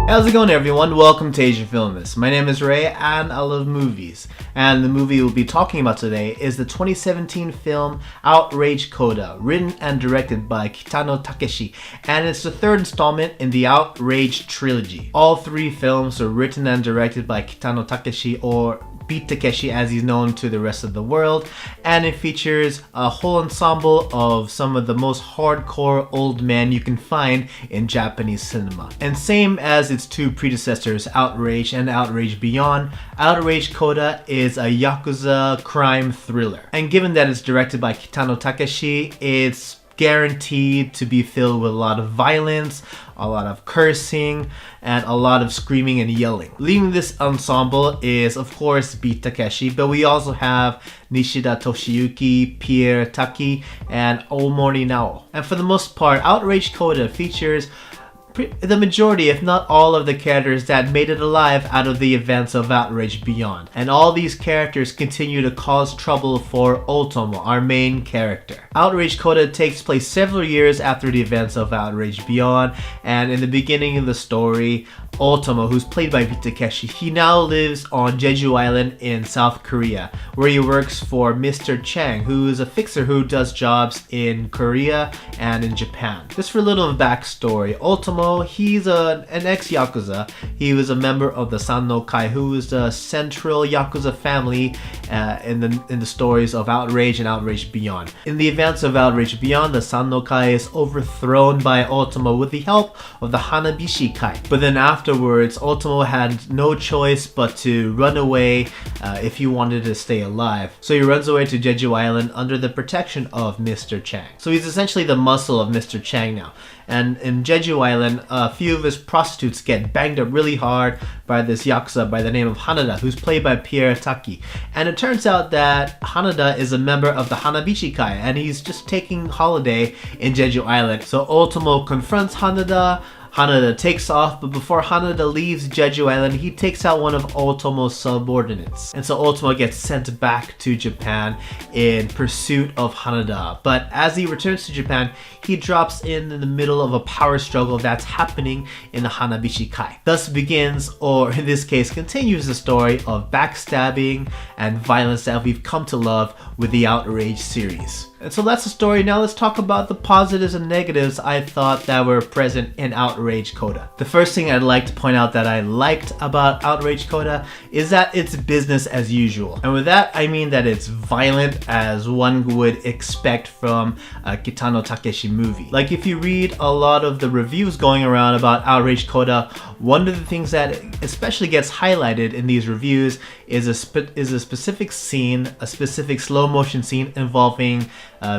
How's it going, everyone? Welcome to Asian Filmist. My name is Ray and I love movies. And the movie we'll be talking about today is the 2017 film Outrage Coda, written and directed by Kitano Takeshi, and it's the third installment in the Outrage trilogy. All three films are written and directed by Kitano Takeshi, or Beat Takeshi as he's known to the rest of the world, and it features a whole ensemble of some of the most hardcore old men you can find in Japanese cinema. And same as its two predecessors, Outrage and Outrage Beyond, Outrage Coda is a Yakuza crime thriller. And given that it's directed by Kitano Takeshi, it's guaranteed to be filled with a lot of violence, a lot of cursing, and a lot of screaming and yelling. Leading this ensemble is, of course, Beat Takeshi, but we also have Nishida Toshiyuki, Pierre Taki, and Omori Nao. And for the most part, Outrage Coda features the majority, if not all, of the characters that made it alive out of the events of Outrage Beyond. And all these characters continue to cause trouble for Otomo, our main character. Outrage Coda takes place several years after the events of Outrage Beyond, and in the beginning of the story, Otomo, who's played by Beat Takeshi, he now lives on Jeju Island in South Korea, where he works for Mr. Chang, who is a fixer who does jobs in Korea and in Japan. Just for a little backstory, Otomo, he's an ex-Yakuza. He was a member of the Sanno-kai, who is the central Yakuza family in the stories of Outrage and Outrage Beyond. In the events of Outrage Beyond, the Sanno-kai is overthrown by Otomo with the help of the Hanabishi-kai. But then afterwards, Otomo had no choice but to run away if he wanted to stay alive. So he runs away to Jeju Island under the protection of Mr. Chang. So he's essentially the muscle of Mr. Chang now. And in Jeju Island, a few of his prostitutes get banged up really hard by this Yakuza by the name of Hanada, who's played by Pierre Taki. And it turns out that Hanada is a member of the Hanabishi-kai, and he's just taking holiday in Jeju Island. So Otomo confronts Hanada. Hanada takes off, but before Hanada leaves Jeju Island, he takes out one of Otomo's subordinates. And so Otomo gets sent back to Japan in pursuit of Hanada. But as he returns to Japan, he drops in the middle of a power struggle that's happening in the Hanabishi-kai. Thus begins, or in this case continues, the story of backstabbing and violence that we've come to love with the Outrage series. And so that's the story. Now let's talk about the positives and negatives I thought that were present in Outrage Coda. The first thing I'd like to point out that I liked about Outrage Coda is that it's business as usual. And with that, I mean that it's violent as one would expect from a Kitano Takeshi movie. Like, if you read a lot of the reviews going around about Outrage Coda, one of the things that especially gets highlighted in these reviews is a specific scene, a specific slow motion scene involving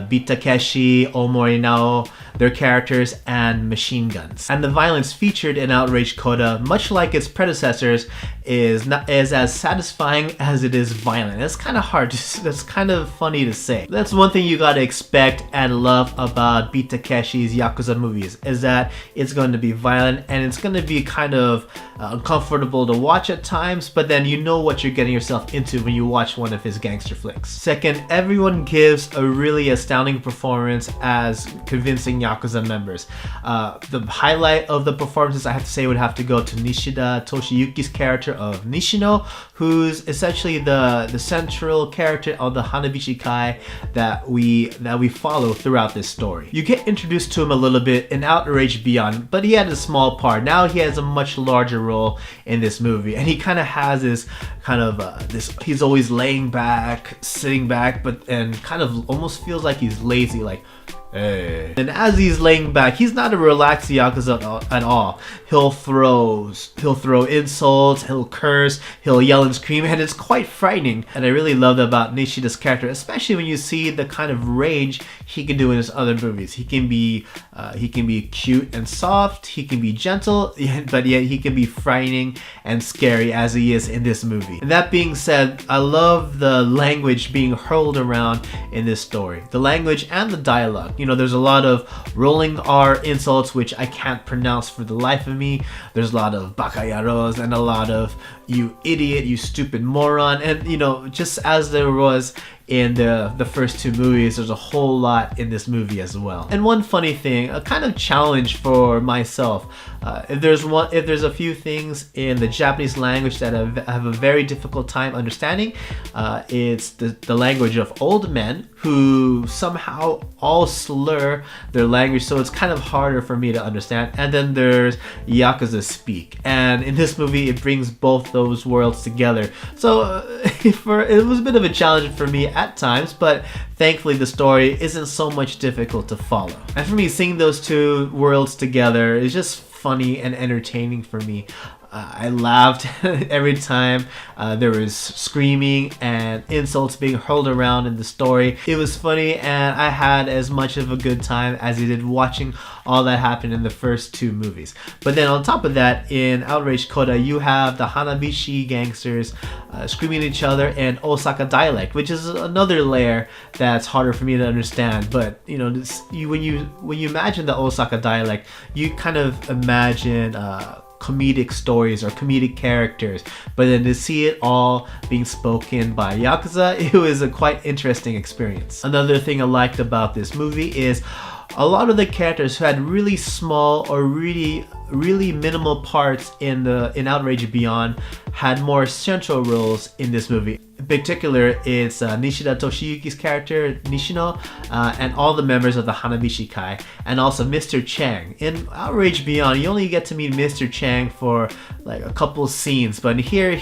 Beat Takeshi, Omori Nao, their characters, and machine guns. And the violence featured in Outrage Coda, much like its predecessors, is as satisfying as it is violent. That's kind of hard that's kind of funny to say. That's one thing you gotta expect and love about Beat Takeshi's Yakuza movies, is that it's going to be violent and it's going to be kind of uncomfortable to watch at times, but then you know what you're getting yourself into when you watch one of his gangster flicks. Second, everyone gives a really astounding performance as convincing Yakuza members. The highlight of the performances, I have to say, would have to go to Nishida Toshiyuki's character of Nishino, who's essentially the central character of the Hanabishi-kai that we follow throughout this story. You get introduced to him a little bit in Outrage Beyond, but he had a small part. Now he has a much larger role in this movie, and he kind of has this he's always laying back, sitting back, and kind of almost feels like he's lazy, like, hey. And as he's laying back, he's not a relaxed Yakuza at all. He'll throw insults, he'll curse, he'll yell and scream, and it's quite frightening. And I really love that about Nishida's character, especially when you see the kind of range he can do in his other movies. He can be cute and soft, he can be gentle, but yet he can be frightening and scary as he is in this movie. And that being said, I love the language being hurled around in this story. The language and the dialogue. You know, there's a lot of rolling R insults, which I can't pronounce for the life of me. There's a lot of bakayaros and a lot of you idiot, you stupid moron. And you know, just as there was in the first two movies, there's a whole lot in this movie as well. And one funny thing, a kind of challenge for myself, if there's a few things in the Japanese language that I have a very difficult time understanding, it's the language of old men who somehow all slur their language, so it's kind of harder for me to understand. And then there's Yakuza speak, and in this movie it brings both those worlds together. So it was a bit of a challenge for me at times, but thankfully the story isn't so much difficult to follow. And for me, seeing those two worlds together is just funny and entertaining for me. I laughed every time there was screaming and insults being hurled around in the story. It was funny, and I had as much of a good time as I did watching all that happen in the first two movies. But then on top of that, in Outrage Coda, you have the Hanabishi gangsters screaming at each other in Osaka dialect, which is another layer that's harder for me to understand. But you know, when you imagine the Osaka dialect, you kind of imagine comedic stories or comedic characters, but then to see it all being spoken by Yakuza, it was a quite interesting experience. Another thing I liked about this movie is a lot of the characters who had really small or really minimal parts in Outrage Beyond had more central roles in this movie. In particular, it's Nishida Toshiyuki's character, Nishino, and all the members of the Hanabishi Kai, and also Mr. Chang. In Outrage Beyond, you only get to meet Mr. Chang for like a couple scenes, but here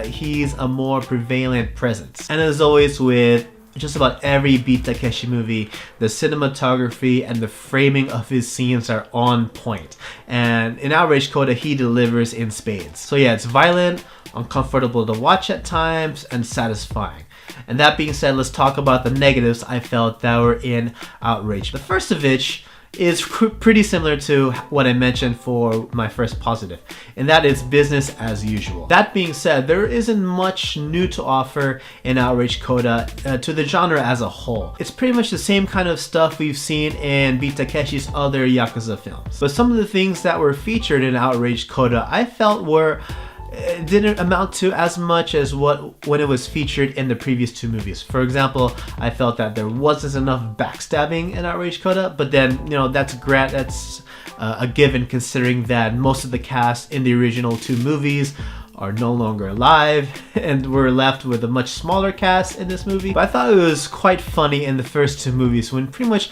he's a more prevalent presence. And as always with just about every Beat Takeshi movie, the cinematography and the framing of his scenes are on point. And in Outrage Coda, he delivers in spades. So yeah, it's violent, uncomfortable to watch at times, and satisfying. And that being said, let's talk about the negatives I felt that were in Outrage. The first of which is pretty similar to what I mentioned for my first positive, and that is business as usual. That being said, there isn't much new to offer in Outrage Coda to the genre as a whole. It's pretty much the same kind of stuff we've seen in Beat Takeshi's other Yakuza films. But some of the things that were featured in Outrage Coda I felt didn't amount to as much as when it was featured in the previous two movies. For example, I felt that there wasn't enough backstabbing in Outrage Coda, but then, you know, that's a given considering that most of the cast in the original two movies are no longer alive, and we're left with a much smaller cast in this movie. But I thought it was quite funny in the first two movies when pretty much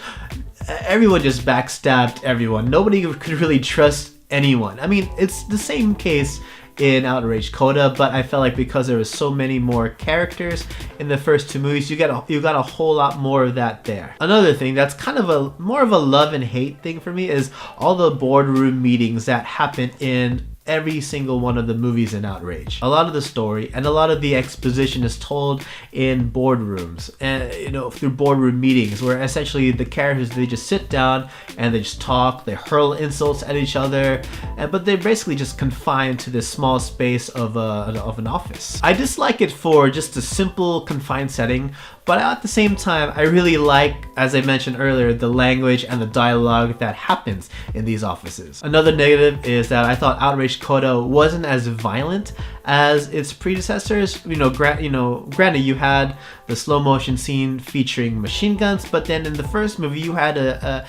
everyone just backstabbed everyone. Nobody could really trust anyone. I mean, it's the same case in Outrage Coda, but I felt like because there was so many more characters in the first two movies, you got a whole lot more of that there. Another thing that's kind of more of a love and hate thing for me is all the boardroom meetings that happen in every single one of the movies in Outrage. A lot of the story and a lot of the exposition is told in boardrooms, and you know, through boardroom meetings where essentially the characters, they just sit down and they just talk, they hurl insults at each other, but they're basically just confined to this small space of an office. I dislike it for just a simple confined setting, but at the same time, I really like, as I mentioned earlier, the language and the dialogue that happens in these offices. Another negative is that I thought Outrage Coda wasn't as violent as its predecessors. Granted, you had the slow motion scene featuring machine guns, but then in the first movie, you had a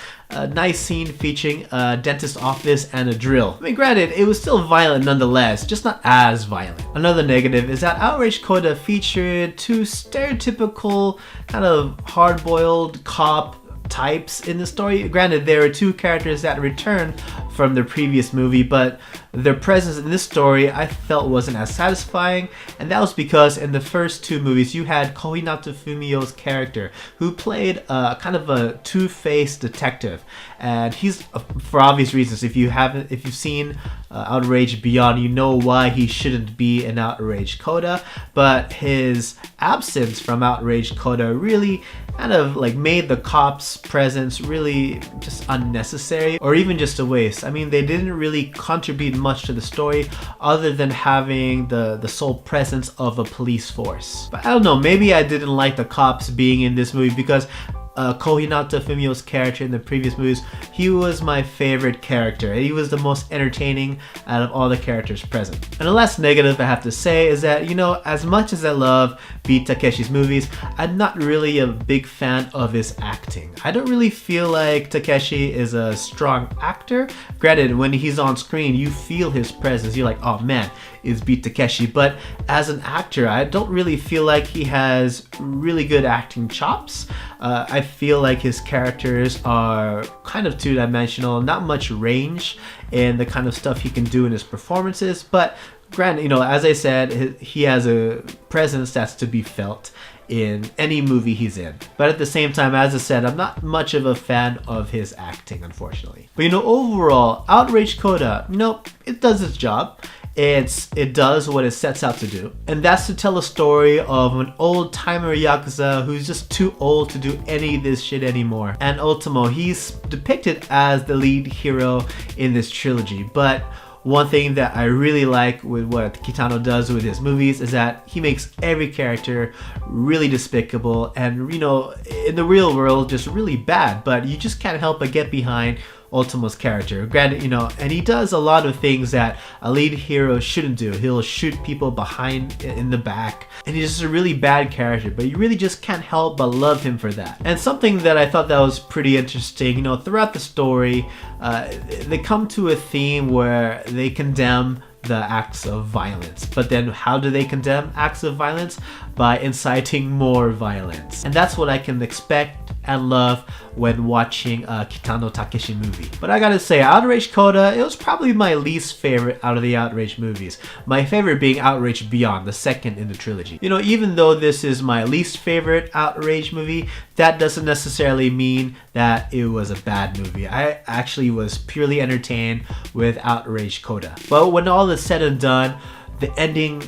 nice scene featuring a dentist office and a drill. I mean, granted, it was still violent nonetheless, just not as violent. Another negative is that Outrage Coda featured two stereotypical kind of hard-boiled cop types in the story. Granted, there are two characters that returned from the previous movie, but their presence in this story I felt wasn't as satisfying, and that was because in the first two movies you had Kohinata Fumio's character who played kind of a two-faced detective, and he's, for obvious reasons, if you've seen Outrage Beyond, you know why he shouldn't be in Outrage Coda, but his absence from Outrage Coda really kind of like made the cops' presence really just unnecessary, or even just a waste. I mean, they didn't really contribute much to the story other than having the sole presence of a police force. But I don't know, maybe I didn't like the cops being in this movie because Kohinata Fumio's character in the previous movies, he was my favorite character. He was the most entertaining out of all the characters present. And the last negative I have to say is that, you know, as much as I love Beat Takeshi's movies, I'm not really a big fan of his acting. I don't really feel like Takeshi is a strong actor. Granted, when he's on screen, you feel his presence. You're like, oh man, it's Beat Takeshi. But as an actor, I don't really feel like he has really good acting chops. I feel like his characters are kind of two-dimensional, not much range in the kind of stuff he can do in his performances. But granted, you know, as I said, he has a presence that's to be felt in any movie he's in. But at the same time, as I said, I'm not much of a fan of his acting, unfortunately. But you know, overall, Outrage Coda, you know, it does its job. It does what it sets out to do, and that's to tell a story of an old-timer Yakuza who's just too old to do any of this shit anymore. And Ultimo, he's depicted as the lead hero in this trilogy, but one thing that I really like with what Kitano does with his movies is that he makes every character really despicable and, you know, in the real world just really bad, but you just can't help but get behind Ultimo's character. Granted, you know, and he does a lot of things that a lead hero shouldn't do. He'll shoot people behind in the back, and he's just a really bad character, but you really just can't help but love him for that. And something that I thought that was pretty interesting, you know, throughout the story, they come to a theme where they condemn the acts of violence. But then how do they condemn acts of violence? By inciting more violence. And that's what I can expect and love when watching a Kitano Takeshi movie. But I gotta say, Outrage Coda, it was probably my least favorite out of the Outrage movies. My favorite being Outrage Beyond, the second in the trilogy. You know, even though this is my least favorite Outrage movie, that doesn't necessarily mean that it was a bad movie. I actually was purely entertained with Outrage Coda. But when all is said and done, the ending,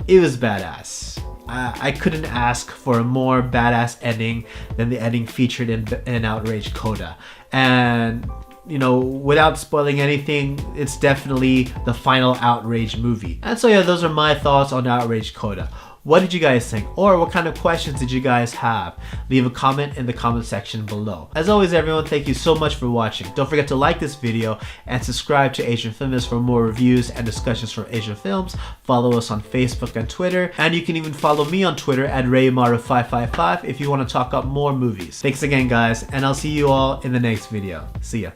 it was badass. I couldn't ask for a more badass ending than the ending featured in Outrage Coda. And, you know, without spoiling anything, it's definitely the final Outrage movie. And so yeah, those are my thoughts on Outrage Coda. What did you guys think? Or what kind of questions did you guys have? Leave a comment in the comment section below. As always, everyone, thank you so much for watching. Don't forget to like this video and subscribe to Asian Filmist for more reviews and discussions from Asian films. Follow us on Facebook and Twitter. And you can even follow me on Twitter at RayMaru555 if you want to talk up more movies. Thanks again, guys, and I'll see you all in the next video. See ya.